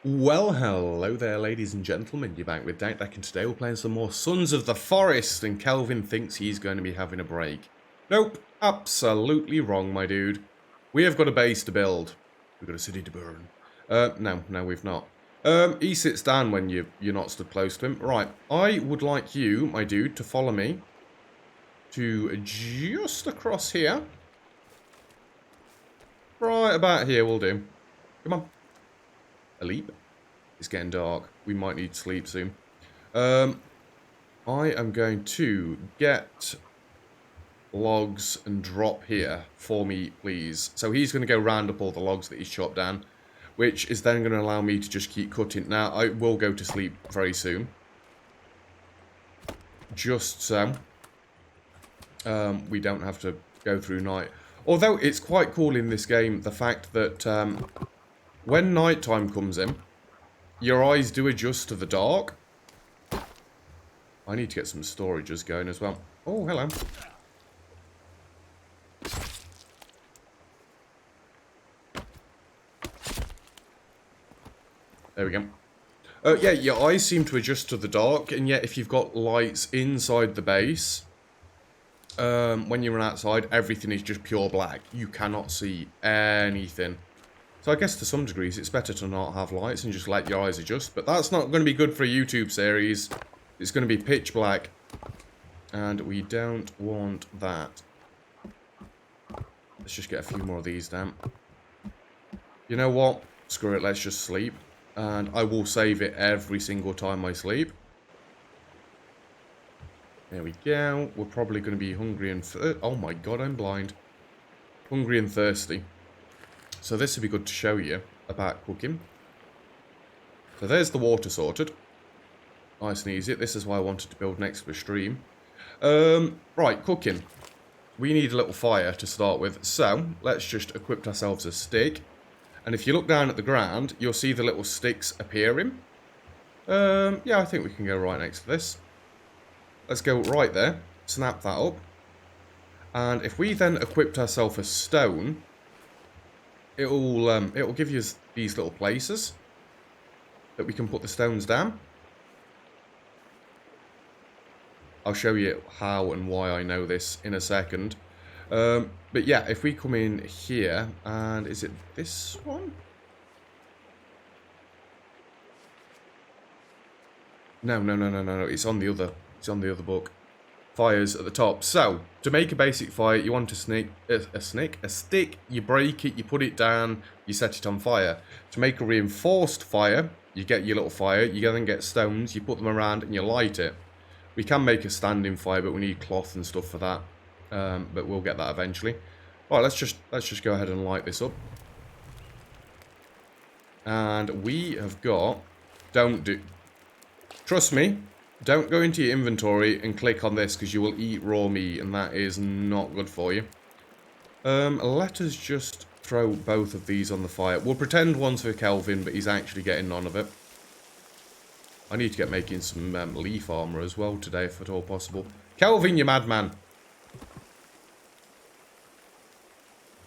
Well, hello there, ladies and gentlemen. You're back with Deck, and today we're playing some more Sons of the Forest, and Kelvin thinks he's going to be having a break. Nope, absolutely wrong, my dude. We have got a base to build. We've got a city to burn. No, we've not. He sits down when you're not stood close to him. Right, I would like you, my dude, to follow me to just across here. Right about here will do. Come on. A leap. It's getting dark. We might need sleep soon. I am going to get logs and drop here for me, please. So he's going to go round up all the logs that he's chopped down, which is then going to allow me to just keep cutting. Now, I will go to sleep very soon. Just so we don't have to go through night. Although it's quite cool in this game, the fact that when nighttime comes in, your eyes do adjust to the dark. I need to get some storages going as well. Oh, hello. There we go. Yeah, your eyes seem to adjust to the dark, and yet if you've got lights inside the base, when you're outside, everything is just pure black. You cannot see anything. So I guess to some degrees it's better to not have lights and just let your eyes adjust. But that's not going to be good for a YouTube series. It's going to be pitch black. And we don't want that. Let's just get a few more of these down. You know what? Screw it, let's just sleep. And I will save it every single time I sleep. There we go. We're probably going to be hungry and... oh my god, I'm blind. Hungry and thirsty. So this would be good to show you about cooking. So there's the water sorted. Nice and easy. This is why I wanted to build next to a stream. Right, cooking. We need a little fire to start with. So let's just equip ourselves a stick. And if you look down at the ground, you'll see the little sticks appearing. Yeah, I think we can go right next to this. Let's go right there. Snap that up. And if we then equipped ourselves a stone... It'll give you these little places that we can put the stones down. I'll show you how and why I know this in a second. But yeah, if we come in here, and is it this one? No. It's on the other book. Fires at the top. So, to make a basic fire, you want a stick, you break it, you put it down, you set it on fire. To make a reinforced fire, you get your little fire, you then get stones, you put them around and you light it. We can make a standing fire, but we need cloth and stuff for that. But we'll get that eventually. Alright, let's just go ahead and light this up. And we have got... Trust me. Don't go into your inventory and click on this because you will eat raw meat and that is not good for you. Let us just throw both of these on the fire. We'll pretend one's for Kelvin, but he's actually getting none of it. I need to get making some leaf armor as well today if at all possible. Kelvin, you madman!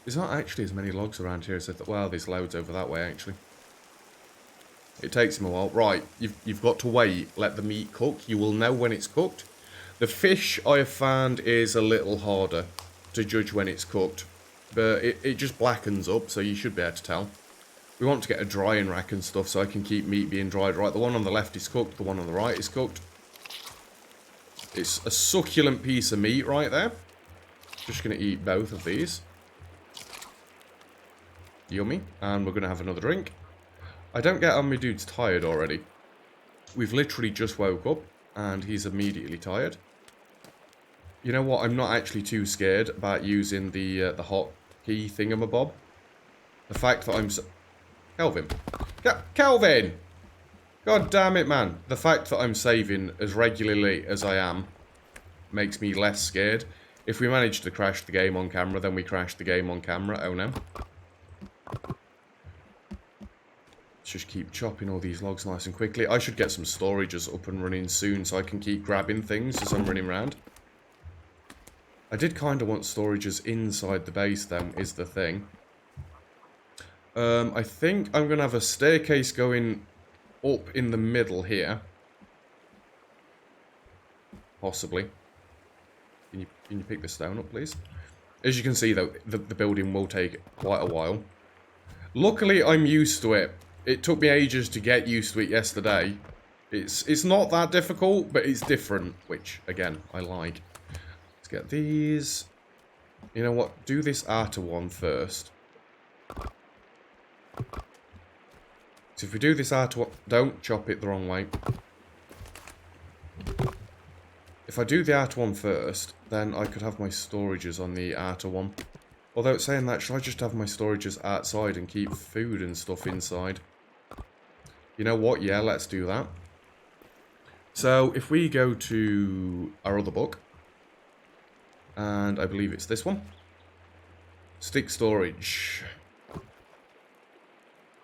There's not actually as many logs around here as I thought. Well, there's loads over that way actually. It takes him a while. Right, you've got to wait. Let the meat cook. You will know when it's cooked. The fish, I have found, is a little harder to judge when it's cooked. But it just blackens up, so you should be able to tell. We want to get a drying rack and stuff so I can keep meat being dried. Right, the one on the left is cooked. The one on the right is cooked. It's a succulent piece of meat right there. Just going to eat both of these. Yummy. And we're going to have another drink. I don't get how my dude's tired already. We've literally just woke up, and he's immediately tired. You know what? I'm not actually too scared about using the hotkey thingamabob. The fact that I'm... Kelvin. Kelvin! God damn it, man. The fact that I'm saving as regularly as I am makes me less scared. If we manage to crash the game on camera, then we crash the game on camera. Oh, no. Let's just keep chopping all these logs nice and quickly. I should get some storages up and running soon so I can keep grabbing things as I'm running around. I did kind of want storages inside the base, though, is the thing. I think I'm going to have a staircase going up in the middle here. Possibly. Can you pick the stone up, please? As you can see, though, the building will take quite a while. Luckily, I'm used to it. It took me ages to get used to it yesterday. It's not that difficult, but it's different, which, again, I like. Let's get these. You know what? Do this outer one first. So if we do this outer one... Don't chop it the wrong way. If I do the outer one first, then I could have my storages on the outer one. Although, saying that, should I just have my storages outside and keep food and stuff inside? You know what? Yeah, let's do that. So, if we go to our other book, and I believe it's this one. Stick storage.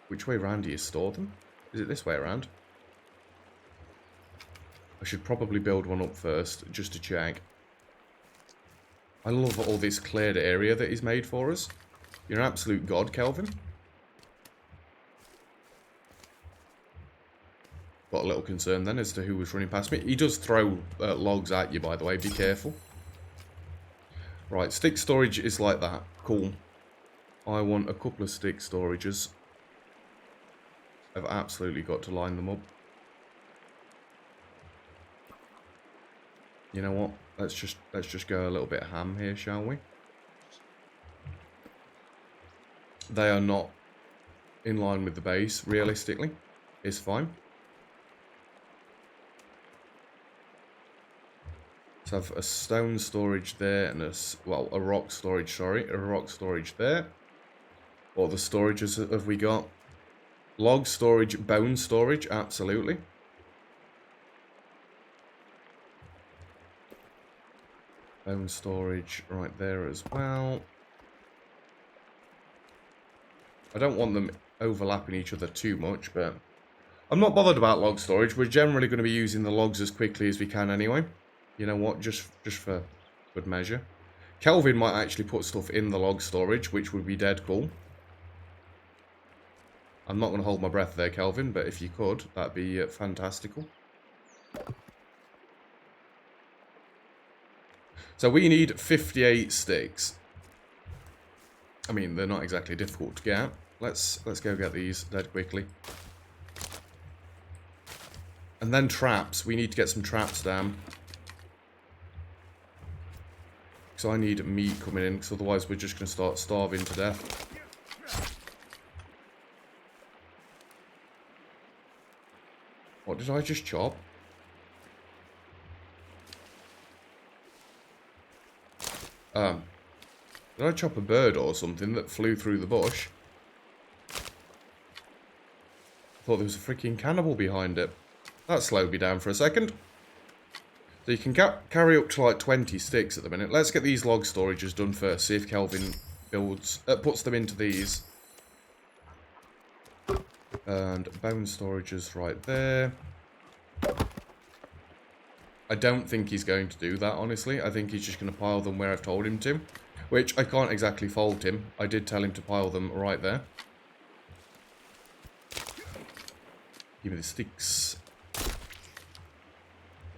Which way around do you store them? Is it this way around? I should probably build one up first, just to check. I love all this cleared area that he's made for us. You're an absolute god, Kelvin. Got a little concern then as to who was running past me. He does throw logs at you, by the way. Be careful. Right, stick storage is like that. Cool. I want a couple of stick storages. I've absolutely got to line them up. You know what? Let's just go a little bit ham here, shall we? They are not in line with the base, realistically. It's fine. So I have a stone storage there and a rock storage, sorry. A rock storage there. What other storages have we got? Log storage, bone storage, absolutely. Bone storage right there as well. I don't want them overlapping each other too much, but I'm not bothered about log storage. We're generally going to be using the logs as quickly as we can anyway. You know what? Just for good measure. Kelvin might actually put stuff in the log storage, which would be dead cool. I'm not going to hold my breath there, Kelvin, but if you could, that'd be fantastical. So we need 58 sticks. I mean, they're not exactly difficult to get. Let's go get these dead quickly. And then traps. We need to get some traps down. So I need meat coming in, because otherwise we're just going to start starving to death. What did I just chop? Did I chop a bird or something that flew through the bush? I thought there was a freaking cannibal behind it. That slowed me down for a second. So you can carry up to like 20 sticks at the minute. Let's get these log storages done first. See if Kelvin puts them into these. And bone storages right there. I don't think he's going to do that, honestly. I think he's just going to pile them where I've told him to. Which, I can't exactly fault him. I did tell him to pile them right there. Give me the sticks.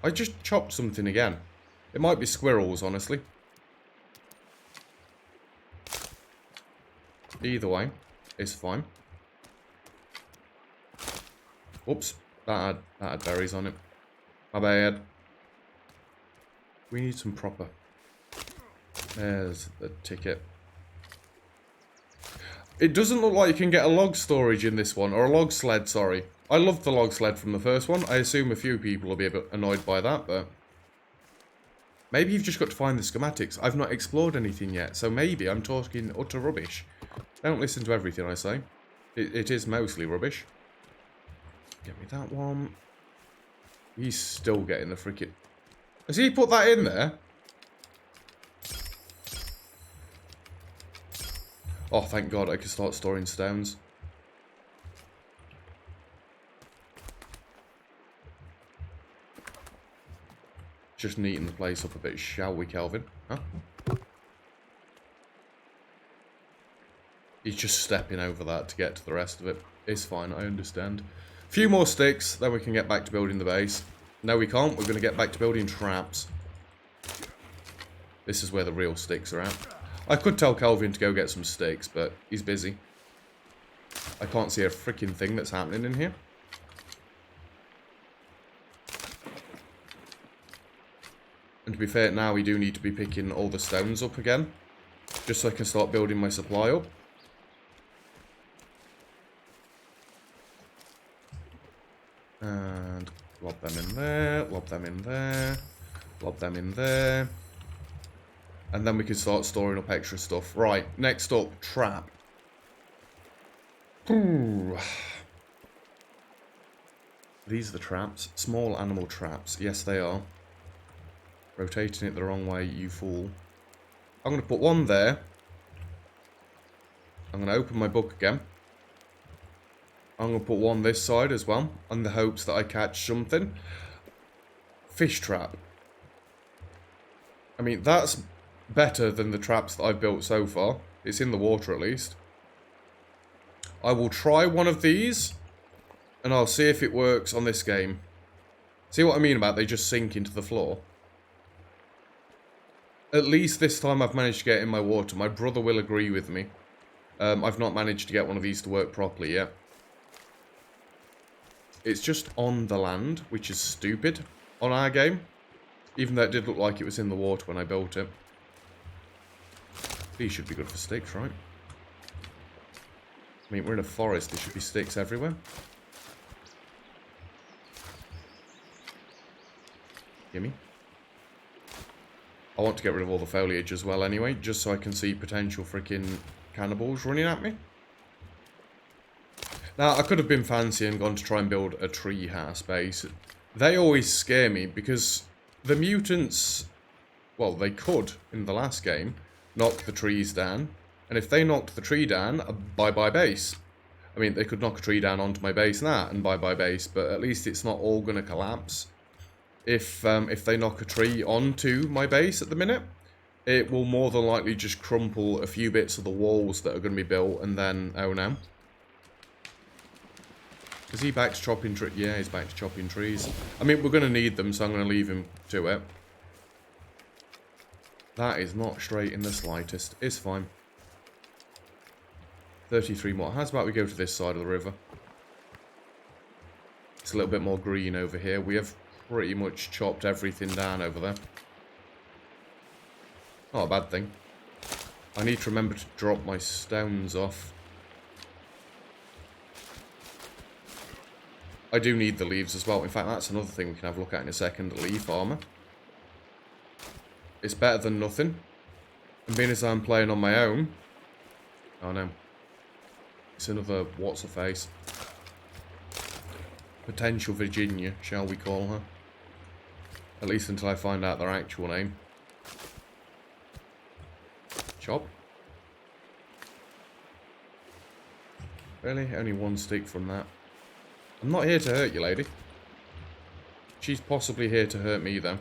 I just chopped something again. It might be squirrels, honestly. Either way, it's fine. Oops, that had berries on it. My bad. We need some proper. There's the ticket. It doesn't look like you can get a log storage in this one, or a log sled, sorry. I loved the log sled from the first one. I assume a few people will be a bit annoyed by that, but... maybe you've just got to find the schematics. I've not explored anything yet, so maybe I'm talking utter rubbish. Don't listen to everything I say. It is mostly rubbish. Get me that one. He's still getting the frickin'... has he put that in there? Oh, thank God I can start storing stones. Just neaten the place up a bit, shall we, Kelvin? Huh? He's just stepping over that to get to the rest of it. It's fine, I understand. A few more sticks, then we can get back to building the base. No, we can't. We're going to get back to building traps. This is where the real sticks are at. I could tell Kelvin to go get some sticks, but he's busy. I can't see a freaking thing that's happening in here. And to be fair, now we do need to be picking all the stones up again. Just so I can start building my supply up. And lob them in there, lob them in there, lob them in there. And then we can start storing up extra stuff. Right, next up, trap. Ooh. These are the traps. Small animal traps. Yes, they are. Rotating it the wrong way, you fool. I'm going to put one there. I'm going to open my book again. I'm going to put one this side as well, in the hopes that I catch something. Fish trap. I mean, that's better than the traps that I've built so far. It's in the water at least. I will try one of these, and I'll see if it works on this game. See what I mean about they just sink into the floor? At least this time I've managed to get in my water. My brother will agree with me. I've not managed to get one of these to work properly yet. It's just on the land, which is stupid on our game. Even though it did look like it was in the water when I built it. These should be good for sticks, right? I mean, we're in a forest. There should be sticks everywhere. Gimme. I want to get rid of all the foliage as well anyway, just so I can see potential freaking cannibals running at me. Now, I could have been fancy and gone to try and build a tree house base. They always scare me because the mutants, well, they could, in the last game, knock the trees down. And if they knocked the tree down, bye-bye base. I mean, they could knock a tree down onto my base now and bye-bye base, but at least it's not all going to collapse. If they knock a tree onto my base at the minute, it will more than likely just crumple a few bits of the walls that are going to be built, and then, oh no. Is he back to chopping trees? Yeah, he's back to chopping trees. I mean, we're going to need them, so I'm going to leave him to it. That is not straight in the slightest. It's fine. 33 more. How's about we go to this side of the river? It's a little bit more green over here. We have pretty much chopped everything down over there. Not a bad thing. I need to remember to drop my stones off. I do need the leaves as well. In fact, that's another thing we can have a look at in a second. Leaf armor. It's better than nothing. And being as I'm playing on my own... Oh no. It's another what's-her-face. Potential Virginia, shall we call her. At least until I find out their actual name. Chop. Really? Only one stick from that. I'm not here to hurt you, lady. She's possibly here to hurt me, though.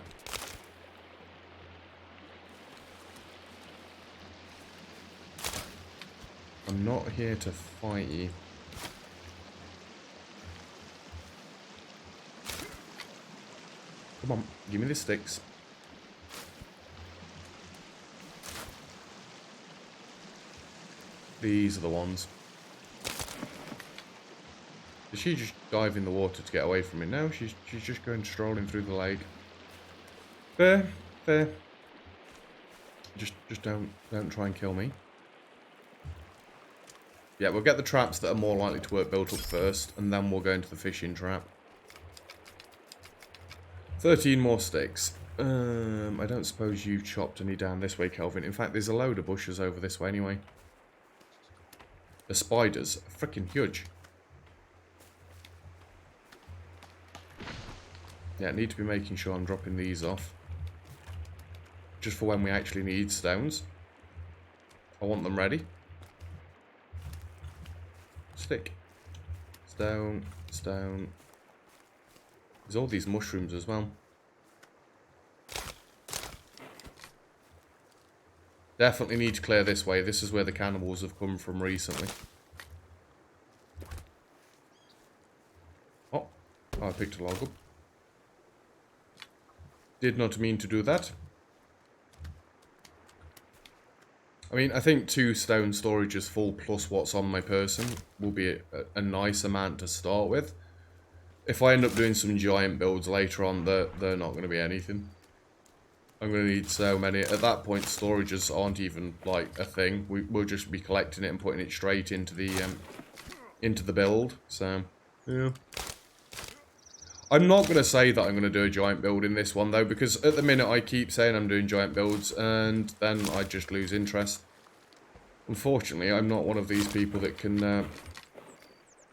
I'm not here to fight you. Come on, give me the sticks. These are the ones. Did she just dive in the water to get away from me? No, she's just going strolling through the lake. Fair, fair. Just don't try and kill me. Yeah, we'll get the traps that are more likely to work built up first, and then we'll go into the fishing trap. 13 more sticks. I don't suppose you chopped any down this way, Kelvin. In fact, there's a load of bushes over this way anyway. The spiders are freaking huge. Yeah, I need to be making sure I'm dropping these off. Just for when we actually need stones. I want them ready. Stick. Stone. Stone. There's all these mushrooms as well. Definitely need to clear this way. This is where the cannibals have come from recently. Oh, I picked a log up. Did not mean to do that. I mean, I think 2 stone storages full plus what's on my person will be a nice amount to start with. If I end up doing some giant builds later on, they're not going to be anything. I'm going to need so many. At that point, storages aren't even, like, a thing. We'll just be collecting it and putting it straight into the build. So, yeah. I'm not going to say that I'm going to do a giant build in this one, though, because at the minute I keep saying I'm doing giant builds, and then I just lose interest. Unfortunately, I'm not one of these people that can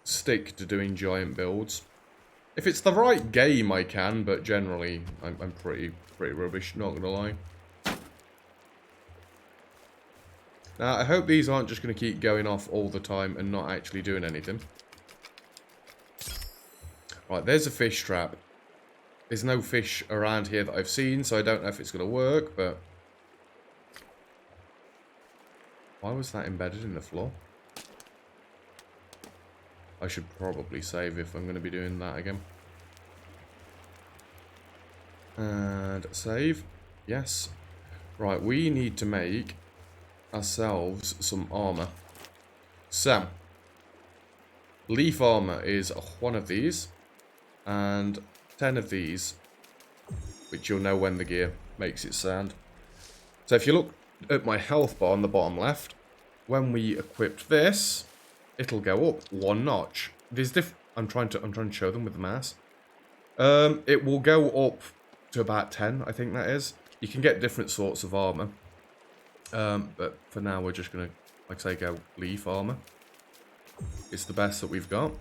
stick to doing giant builds. If it's the right game, I can, but generally, I'm pretty rubbish, not going to lie. Now, I hope these aren't just going to keep going off all the time and not actually doing anything. Right, there's a fish trap. There's no fish around here that I've seen, so I don't know if it's going to work, but... Why was that embedded in the floor? I should probably save if I'm going to be doing that again. And save. Yes. Right, we need to make ourselves some armor. So, leaf armor is 1 of these. And 10 of these, which you'll know when the gear makes it sound. So if you look at my health bar on the bottom left, when we equip this, it'll go up 1 notch. There's I'm trying to show them with the mouse. It will go up to about 10, I think that is. You can get different sorts of armor. But for now we're just gonna, like I say, go leaf armor. It's the best that we've got.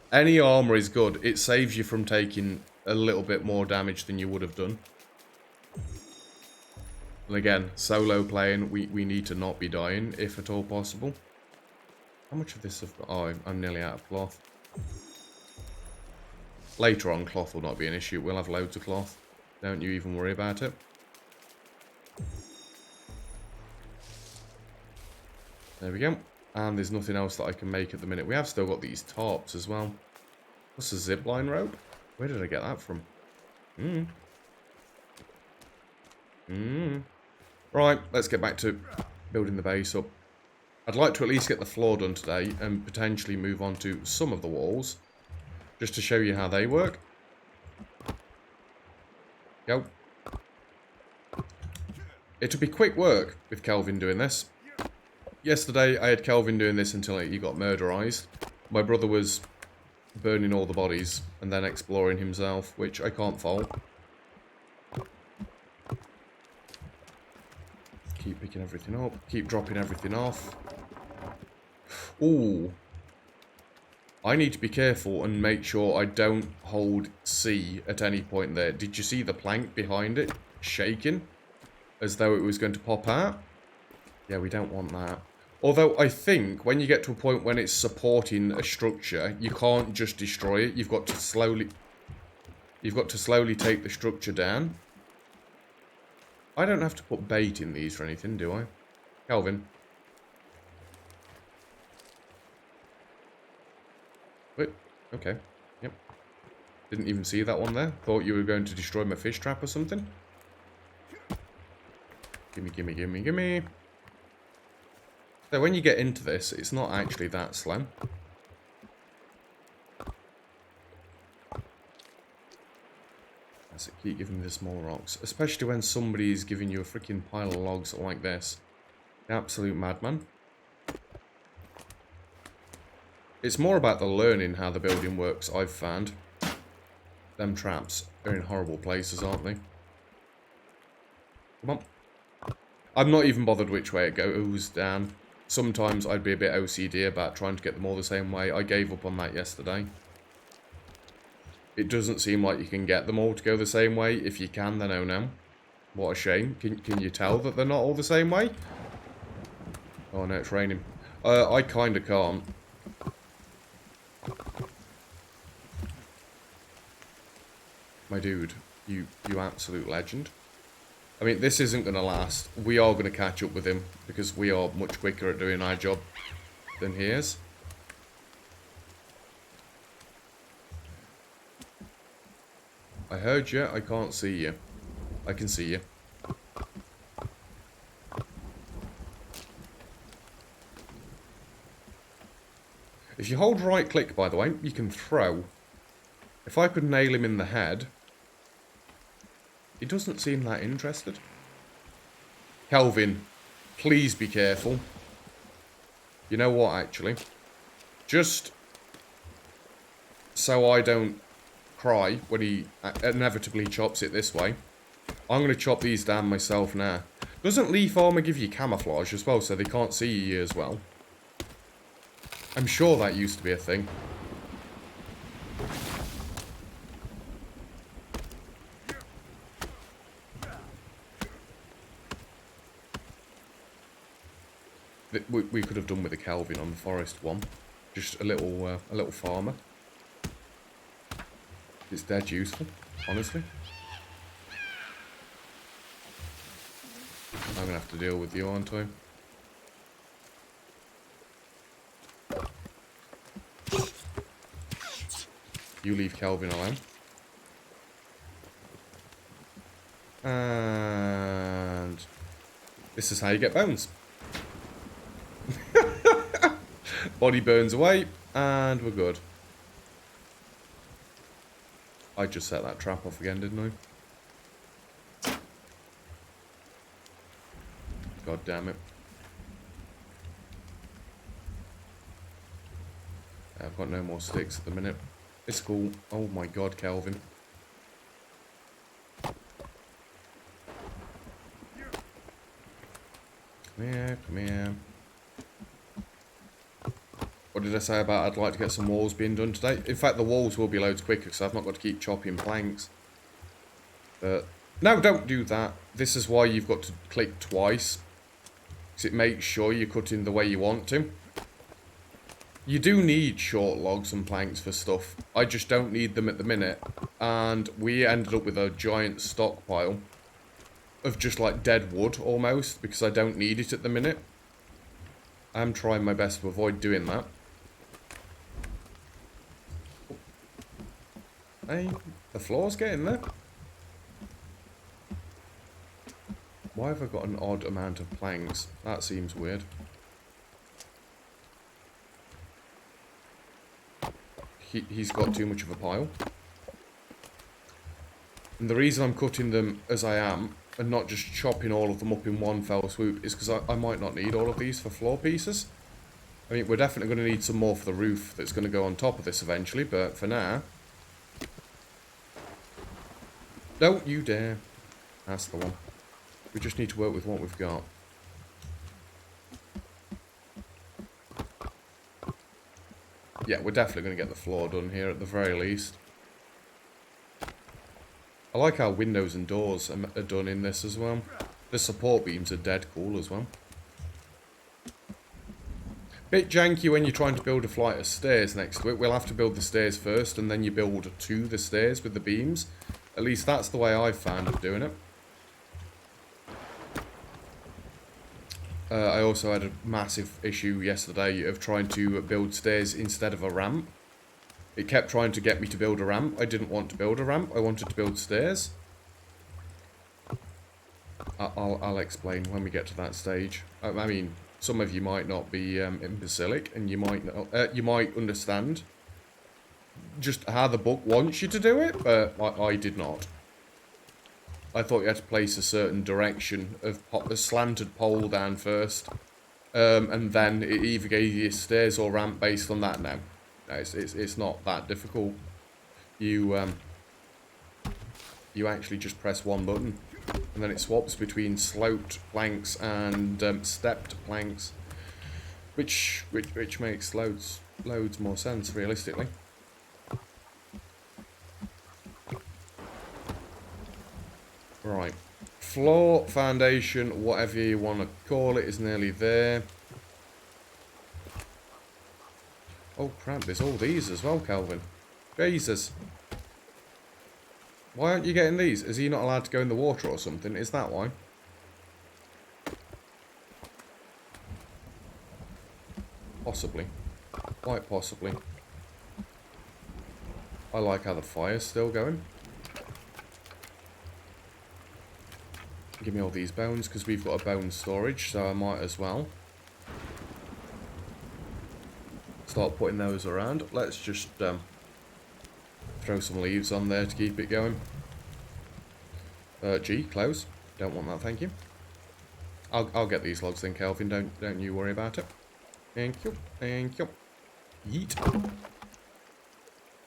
Any armor is good. It saves you from taking a little bit more damage than you would have done. And again, solo playing, we need to not be dying, if at all possible. How much of this have got? Oh, I'm nearly out of cloth. Later on, cloth will not be an issue. We'll have loads of cloth. Don't you even worry about it. There we go. And there's nothing else that I can make at the minute. We have still got these tarps as well. What's a zipline rope? Where did I get that from? Right, let's get back to building the base up. I'd like to at least get the floor done today and potentially move on to some of the walls. Just to show you how they work. Go. It'll be quick work with Kelvin doing this. Yesterday, I had Kelvin doing this until he got murderized. My brother was burning all the bodies and then exploring himself, which I can't fault. Keep picking everything up. Keep dropping everything off. Ooh. I need to be careful and make sure I don't hold C at any point there. Did you see the plank behind it shaking? As though it was going to pop out? Yeah, we don't want that. Although I think when you get to a point when it's supporting a structure, you can't just destroy it. You've got to slowly take the structure down. I don't have to put bait in these or anything, do I? Kelvin. Wait, okay. Yep. Didn't even see that one there. Thought you were going to destroy my fish trap or something. Gimme, gimme, gimme, gimme. So when you get into this, it's not actually that slow. That's it, keep giving me the small rocks. Especially when somebody's giving you a freaking pile of logs like this. The absolute madman. It's more about the learning how the building works, I've found. Them traps are in horrible places, aren't they? Come on. I'm not even bothered which way it goes down. Sometimes I'd be a bit OCD about trying to get them all the same way. I gave up on that yesterday. It doesn't seem like you can get them all to go the same way. If you can, then oh no. What a shame. Can you tell that they're not all the same way? Oh no, it's raining. I kinda can't. My dude, you absolute legend. I mean, this isn't going to last. We are going to catch up with him because we are much quicker at doing our job than he is. I heard you. I can't see you. I can see you. If you hold right click, by the way, you can throw. If I could nail him in the head... He doesn't seem that interested. Kelvin, please be careful. You know what, actually? Just so I don't cry when he inevitably chops it this way, I'm going to chop these down myself now. Doesn't leaf armor give you camouflage as well, so they can't see you as well? I'm sure that used to be a thing. We could have done with a Kelvin on the forest one. Just a little farmer. It's dead useful, honestly. I'm gonna have to deal with you, aren't I? You leave Kelvin alone. And this is how you get bones. Body burns away, and we're good. I just set that trap off again, didn't I? God damn it. I've got no more sticks at the minute. It's cool. Oh my god, Kelvin. Come here, come here. What did I say about I'd like to get some walls being done today? In fact, the walls will be loads quicker because I've not got to keep chopping planks. But no, don't do that. This is why you've got to click twice. Because it makes sure you're cutting the way you want to. You do need short logs and planks for stuff. I just don't need them at the minute. And we ended up with a giant stockpile of just like dead wood almost. Because I don't need it at the minute. I'm trying my best to avoid doing that. Hey, the floor's getting there. Why have I got an odd amount of planks? That seems weird. He's got too much of a pile. And the reason I'm cutting them as I am, and not just chopping all of them up in one fell swoop, is because I might not need all of these for floor pieces. I mean, we're definitely going to need some more for the roof that's going to go on top of this eventually, but for now... Don't you dare. That's the one. We just need to work with what we've got. Yeah, we're definitely going to get the floor done here at the very least. I like how windows and doors are done in this as well. The support beams are dead cool as well. Bit janky when you're trying to build a flight of stairs next to it. We'll have to build the stairs first and then you build to the stairs with the beams. At least that's the way I've found of doing it. I also had a massive issue yesterday of trying to build stairs instead of a ramp. It kept trying to get me to build a ramp. I didn't want to build a ramp. I wanted to build stairs. I'll explain when we get to that stage. I mean, some of you might not be imbecilic, and you might understand just how the book wants you to do it, but I did not. I thought you had to place a certain direction of a slanted pole down first, and then it either gave you stairs or ramp based on that. No, it's not that difficult. You actually just press one button, and then it swaps between sloped planks and stepped planks, which makes loads more sense realistically. Right, floor, foundation, whatever you want to call it, is nearly there. Oh crap, there's all these as well, Calvin. Jesus. Why aren't you getting these? Is he not allowed to go in the water or something? Is that why? Possibly. Quite possibly. I like how the fire's still going. Give me all these bones, because we've got a bone storage, so I might as well start putting those around. Let's just throw some leaves on there to keep it going. G, close. Don't want that, thank you. I'll get these logs then, Kelvin. Don't you worry about it. Thank you. Thank you. Yeet.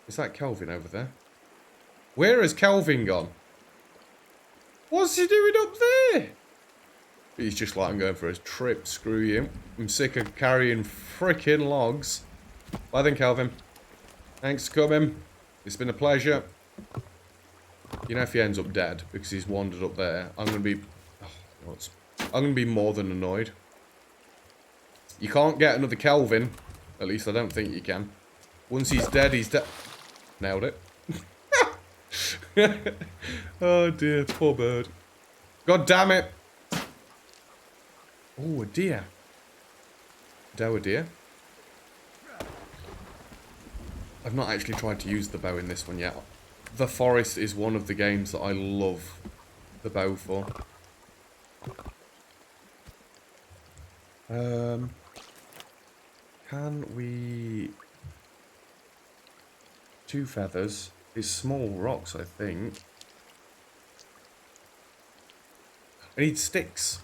Is that Kelvin over there? Where has Kelvin gone? What's he doing up there? He's just like, I'm going for a trip. Screw you. I'm sick of carrying frickin' logs. Bye then, Kelvin. Thanks for coming. It's been a pleasure. You know, if he ends up dead because he's wandered up there, I'm going to be... Oh, I'm going to be more than annoyed. You can't get another Kelvin. At least I don't think you can. Once he's dead, he's dead. Nailed it. Oh dear, poor bird. God damn it. Oh, a deer. Doe a deer. I've not actually tried to use the bow in this one yet. The Forest is one of the games that I love the bow for. Can we... 2 feathers. It's small rocks, I think. I need sticks.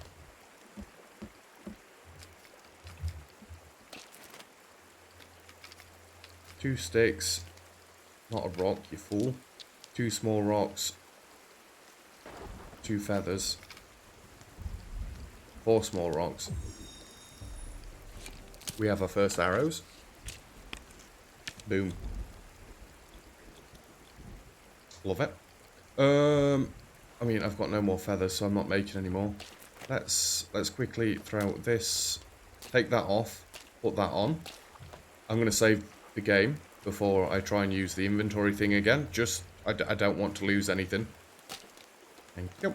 Two sticks. Not a rock, you fool. 2 small rocks. 2 feathers. 4 small rocks. We have our first arrows. Boom. Love it. I mean, I've got no more feathers, so I'm not making any more. Let's quickly throw this. Take that off. Put that on. I'm going to save the game before I try and use the inventory thing again. Just, I don't want to lose anything. Thank you.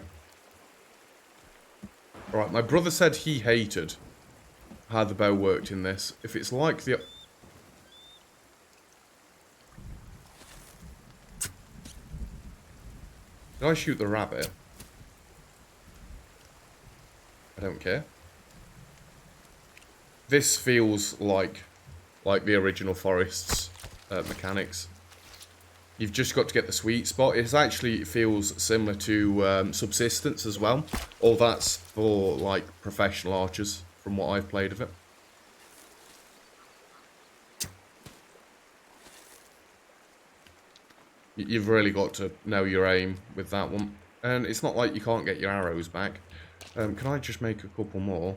Alright, my brother said he hated how the bow worked in this. If it's like the... Did I shoot the rabbit? I don't care. This feels like the original Forest's mechanics. You've just got to get the sweet spot. It feels similar to Subsistence as well. All that's for like professional archers from what I've played of it. You've really got to know your aim with that one. And it's not like you can't get your arrows back. Can I just make a couple more?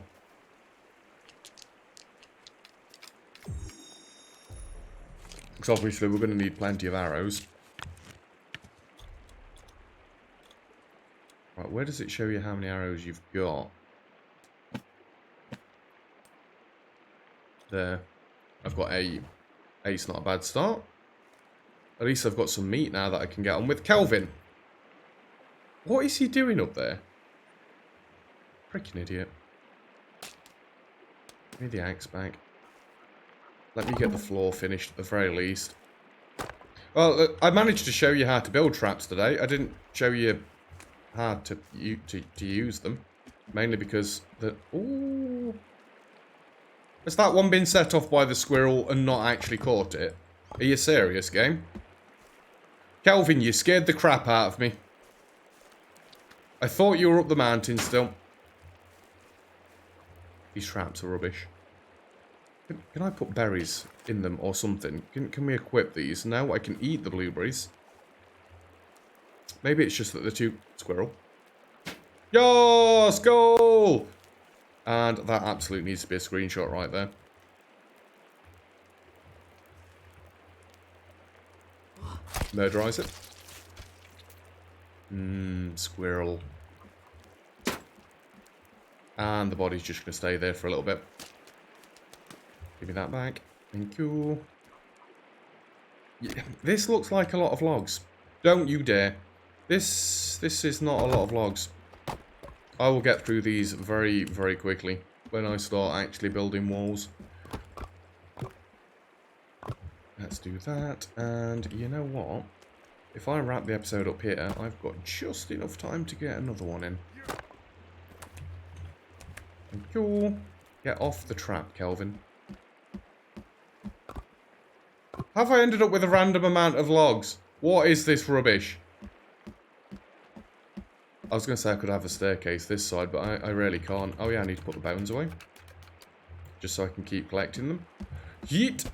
Because obviously we're going to need plenty of arrows. Right, where does it show you how many arrows you've got? There. I've got 8. 8's not a bad start. At least I've got some meat now that I can get on with. Kelvin! What is he doing up there? Freaking idiot. Give me the axe back. Let me get the floor finished at the very least. Well, I managed to show you how to build traps today. I didn't show you how to use them. Mainly because the... Ooh. Has that one been set off by the squirrel and not actually caught it? Are you serious, game? Kelvin, you scared the crap out of me. I thought you were up the mountain still. These traps are rubbish. Can I put berries in them or something? Can we equip these? No, I can eat the blueberries. Maybe it's just that they're too... Squirrel. Yes, goal! And that absolutely needs to be a screenshot right there. Murderize it. Squirrel. And the body's just going to stay there for a little bit. Give me that back. Thank you. Yeah, this looks like a lot of logs. Don't you dare. This is not a lot of logs. I will get through these very, very quickly when I start actually building walls. Let's do that. And you know what? If I wrap the episode up here, I've got just enough time to get another one in. Thank you. Get off the trap, Kelvin. Have I ended up with a random amount of logs? What is this rubbish? I was going to say I could have a staircase this side, but I really can't. Oh yeah, I need to put the bones away. Just so I can keep collecting them. Yeet!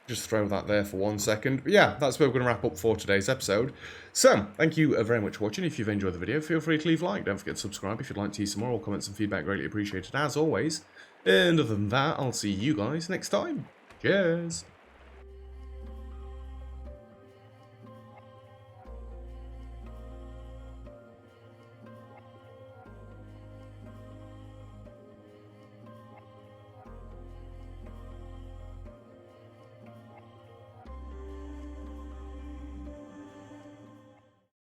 Just throw that there for 1 second. But yeah, that's where we're going to wrap up for today's episode. So, thank you very much for watching. If you've enjoyed the video, feel free to leave a like. Don't forget to subscribe if you'd like to see some more. All comments and feedback greatly appreciated as always. And other than that, I'll see you guys next time. Cheers!